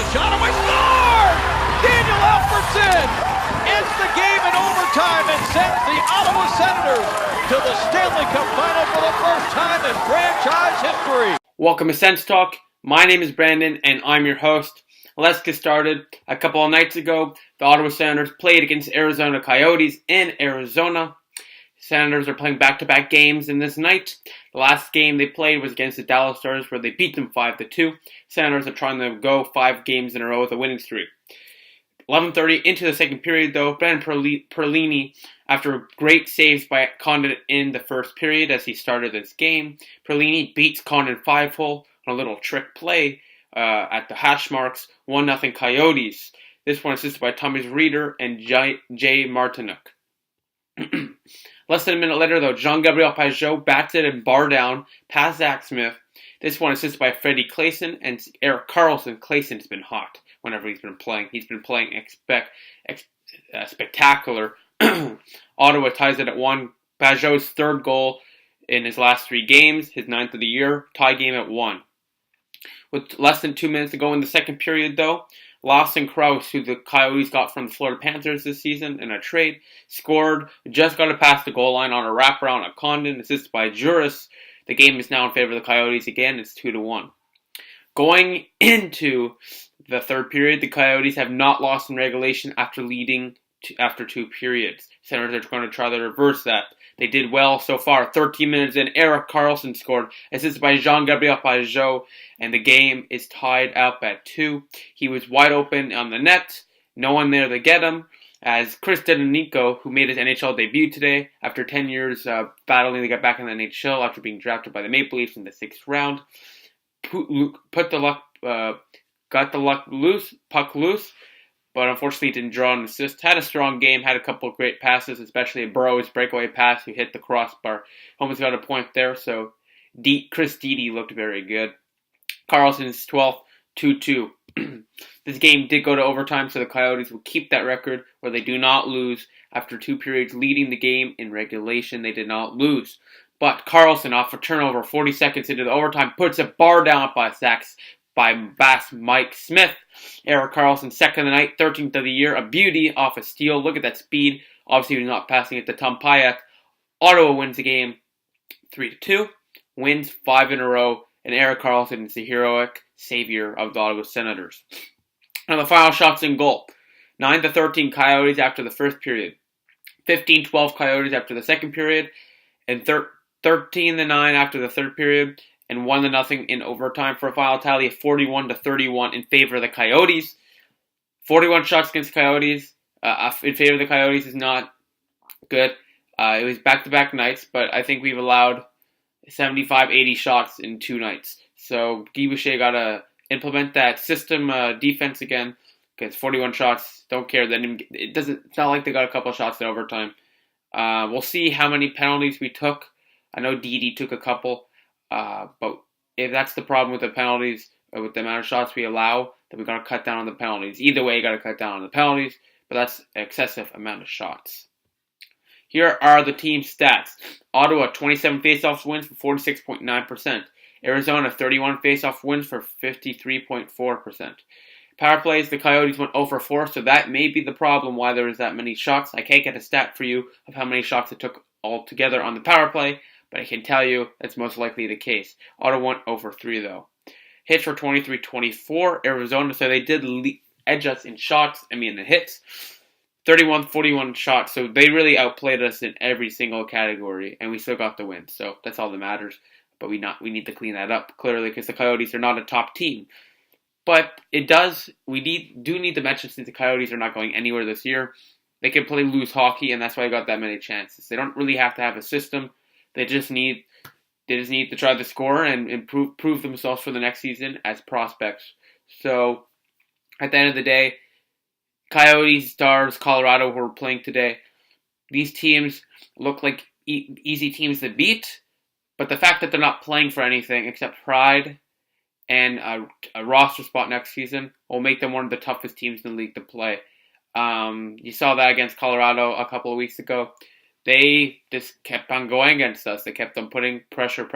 shot away, score! Daniel Alfredsson ends the game in overtime and sends the Ottawa Senators to the Stanley Cup Final for the first time in franchise history. Welcome to Sens Talk. My name is Brandon and I'm your host. Let's get started. A couple of nights ago, the Ottawa Senators played against Arizona Coyotes in Arizona. Senators are playing back-to-back games in this night. The last game they played was against the Dallas Stars where they beat them 5-2. Senators are trying to go 5 games in a row with a winning streak. 11:30 into the second period though, Brendan Perlini, after great saves by Condon in the first period as he started this game, Perlini beats Condon 5-hole on a little trick play at the hash marks, 1-0 Coyotes. This one assisted by Thomas Reeder and Jay Martinuk. Less than a minute later, though, Jean-Gabriel Pageau bats it and bar down past Zach Smith. This one assisted by Freddie Claesson and Erik Karlsson. Claesson's been hot whenever he's been playing. He's been playing spectacular. Ottawa ties it at 1. Pageau's third goal in his last 3 games, his 9th of the year. Tie game at 1. With less than 2 minutes to go in the second period, though, Lawson Crouse, who the Coyotes got from the Florida Panthers this season in a trade, scored, just got it past the goal line on a wraparound at Condon, assisted by Juris. The game is now in favor of the Coyotes again. It's 2-1. Going into the third period, the Coyotes have not lost in regulation after leading after 2 periods. Senators are going to try to reverse that. They did well so far. 13 minutes in, Erik Karlsson scored, assisted by Jean-Gabriel Pageau, and the game is tied up at 2. He was wide open on the net, no one there to get him, as Chris Dedonico, who made his NHL debut today after 10 years battling to get back in the NHL after being drafted by the Maple Leafs in the 6th round, got the puck loose, but unfortunately didn't draw an assist. Had a strong game, had a couple of great passes, especially a Burrow's breakaway pass who hit the crossbar. Almost got a point there, so Chris Didi looked very good. Karlsson's 12th, 2-2. This game did go to overtime, so the Coyotes will keep that record where they do not lose. After 2 periods leading the game in regulation, they did not lose. But Karlsson, off a turnover 40 seconds into the overtime, puts a bar down by Mike Smith. Erik Karlsson, 2nd of the night, 13th of the year, a beauty off a steal. Look at that speed. Obviously, he was not passing it to Tom Pyatt. Ottawa wins the game 3-2, wins 5 in a row, and Erik Karlsson is the heroic savior of the Ottawa Senators. Now the final shots in goal. 9-13 Coyotes after the first period. 15-12 Coyotes after the second period, and 13-9 after the third period, and 1-0 in overtime for a final tally of 41-31 in favor of the Coyotes. 41 shots against Coyotes in favor of the Coyotes is not good. It was back-to-back nights, but I think we've allowed 75-80 shots in 2 nights. So Guy Boucher got to implement that system defense again, because 41 shots, don't care. It's not like they got a couple shots in overtime. We'll see how many penalties we took. I know Didi took a couple. But if that's the problem with the penalties, with the amount of shots we allow, then we're going to cut down on the penalties. Either way, you got to cut down on the penalties, but that's an excessive amount of shots. Here are the team stats. Ottawa, 27 faceoff wins for 46.9%. Arizona, 31 faceoff wins for 53.4%. Power plays, the Coyotes went 0-4, so that may be the problem why there is that many shots. I can't get a stat for you of how many shots it took altogether on the power play, but I can tell you that's most likely the case. Ottawa went 0-3 though. Hits for 23-24. Arizona, so they did edge us in shots, in hits. 31-41 shots, so they really outplayed us in every single category, and we still got the win, so that's all that matters. But we need to clean that up, clearly, because the Coyotes are not a top team. But we do need to mention, since the Coyotes are not going anywhere this year, they can play loose hockey, and that's why they got that many chances. They don't really have to have a system. They just need to try to score and prove themselves for the next season as prospects. So, at the end of the day, Coyotes, Stars, Colorado, who are playing today, these teams look like easy teams to beat, but the fact that they're not playing for anything except pride and a roster spot next season will make them one of the toughest teams in the league to play. You saw that against Colorado a couple of weeks ago. They just kept on going against us. They kept on putting pressure.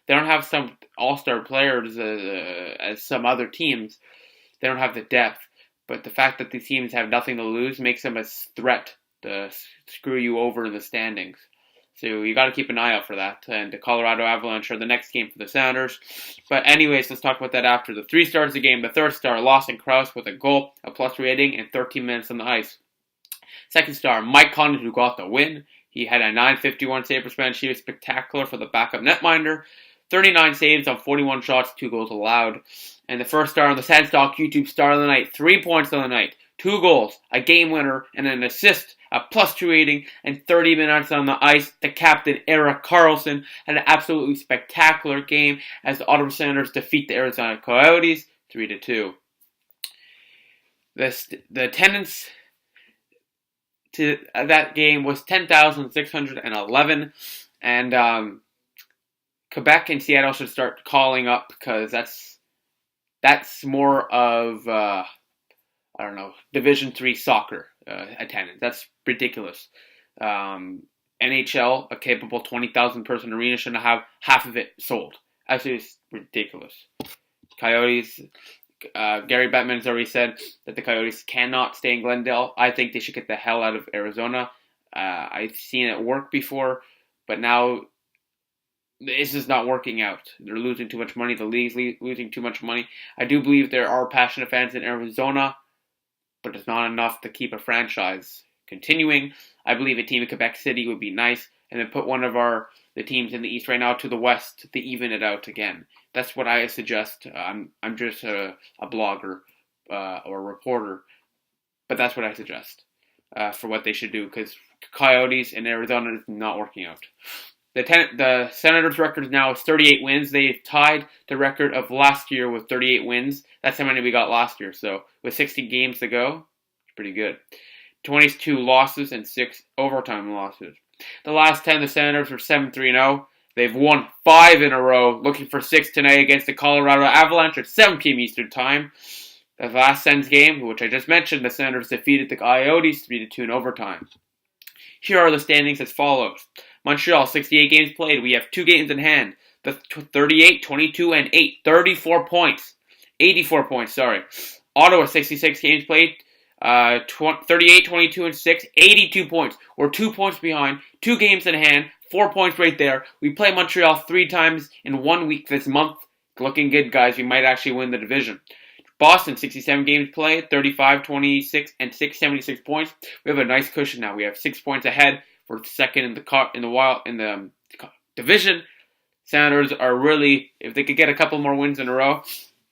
They don't have some all-star players as some other teams. they don't have the depth. But the fact that these teams have nothing to lose makes them a threat to screw you over in the standings. So you got to keep an eye out for that. And the Colorado Avalanche are the next game for the Sounders. But anyways, let's talk about that after. The 3 stars of the game. The third star, Lawson Crouse, with a goal, a plus rating, and 13 minutes on the ice. Second star, Mike Condon, who got the win. He had a .951 save percentage. He was spectacular for the backup netminder. 39 saves on 41 shots, 2 goals allowed. And the first star on the Sandstock YouTube star of the night, 3 points on the night, 2 goals, a game winner, and an assist, a +2 rating, and 30 minutes on the ice. The captain, Erik Karlsson, had an absolutely spectacular game as the Ottawa Senators defeat the Arizona Coyotes 3-2. The attendance to that game was 10,611, and Quebec and Seattle should start calling up because that's more of Division III soccer attendance. That's ridiculous. NHL, a capable 20,000 person arena, shouldn't have half of it sold. Absolutely ridiculous. Coyotes. Gary Bettman has already said that the Coyotes cannot stay in Glendale. I think they should get the hell out of Arizona. I've seen it work before, but now this is not working out. They're losing too much money. The league's losing too much money. I do believe there are passionate fans in Arizona, but it's not enough to keep a franchise continuing. I believe a team in Quebec City would be nice, and then put one of the teams in the East right now to the West to even it out again. That's what I suggest. I'm just a blogger or a reporter, but that's what I suggest for what they should do, because Coyotes in Arizona is not working out. The Senators' record now is 38 wins. They tied the record of last year with 38 wins. That's how many we got last year. So with 60 games to go, it's pretty good. 22 losses and 6 overtime losses. The last 10, the Senators are 7-3-0. They've won 5 in a row, looking for 6 tonight against the Colorado Avalanche at 7 p.m. Eastern Time. The last Sens game, which I just mentioned, the Senators defeated the Coyotes 3-2 in overtime. Here are the standings as follows. Montreal, 68 games played. We have 2 games in hand. The 38, 22, and 8. 34 points. 84 points, sorry. Ottawa, 66 games played. 38, 22, and 6. 82 points. We're 2 points behind. 2 games in hand. 4 points right there. We play Montreal 3 times in 1 week this month. Looking good, guys. We might actually win the division. Boston, 67 games played, 35, 26, and 6, 76 points. We have a nice cushion now. We have 6 points ahead for second in the division. Senators are really, if they could get a couple more wins in a row,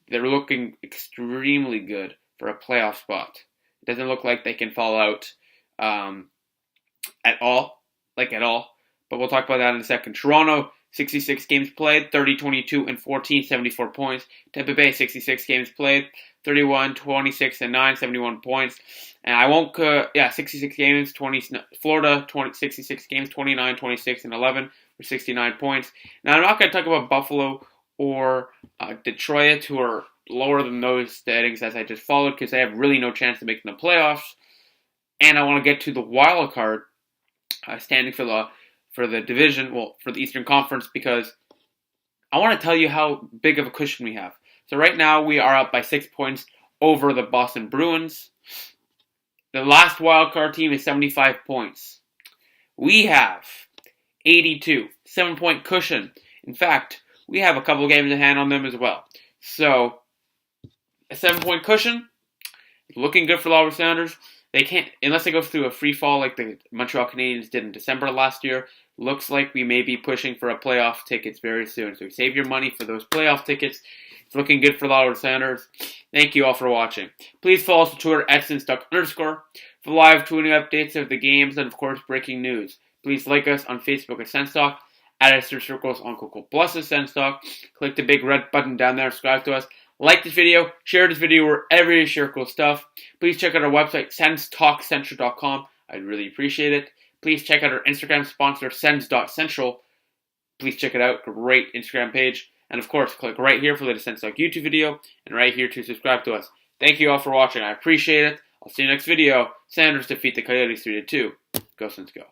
they're looking extremely good for a playoff spot. It doesn't look like they can fall out at all. But we'll talk about that in a second. Toronto, 66 games played, 30, 22, and 14, 74 points. Tampa Bay, 66 games played, 31, 26, and 9, 71 points. And I won't, 66 games, Florida, 66 games, 29, 26, and 11 for 69 points. Now, I'm not going to talk about Buffalo or Detroit, who are lower than those standings as I just followed, because they have really no chance of making the playoffs. And I want to get to the wild card standing for the division, for the Eastern Conference, because I want to tell you how big of a cushion we have. So right now we are up by 6 points over the Boston Bruins. The last wildcard team is 75 points. We have 82, 7-point cushion. In fact, we have a couple games in hand on them as well. So a 7-point cushion, looking good for the Ottawa Senators. They can't, unless they go through a free fall like the Montreal Canadiens did in December last year. Looks like we may be pushing for a playoff tickets very soon. So save your money for those playoff tickets. It's looking good for the Ottawa Senators. Thank you all for watching. Please follow us on Twitter at @Senstock_ for live tweeting updates of the games and, of course, breaking news. Please like us on Facebook at Senstock, add us to your circles on Google Plus at Senstock. Click the big red button down there, subscribe to us. Like this video, share this video wherever you share cool stuff. Please check out our website, SensTalkCentral.com. I'd really appreciate it. Please check out our Instagram sponsor, Sens.Central. Please check it out. Great Instagram page. And of course, click right here for the latest Senstock YouTube video, and right here to subscribe to us. Thank you all for watching. I appreciate it. I'll see you next video. Senators defeat the Coyotes 3-2. Go Sens go.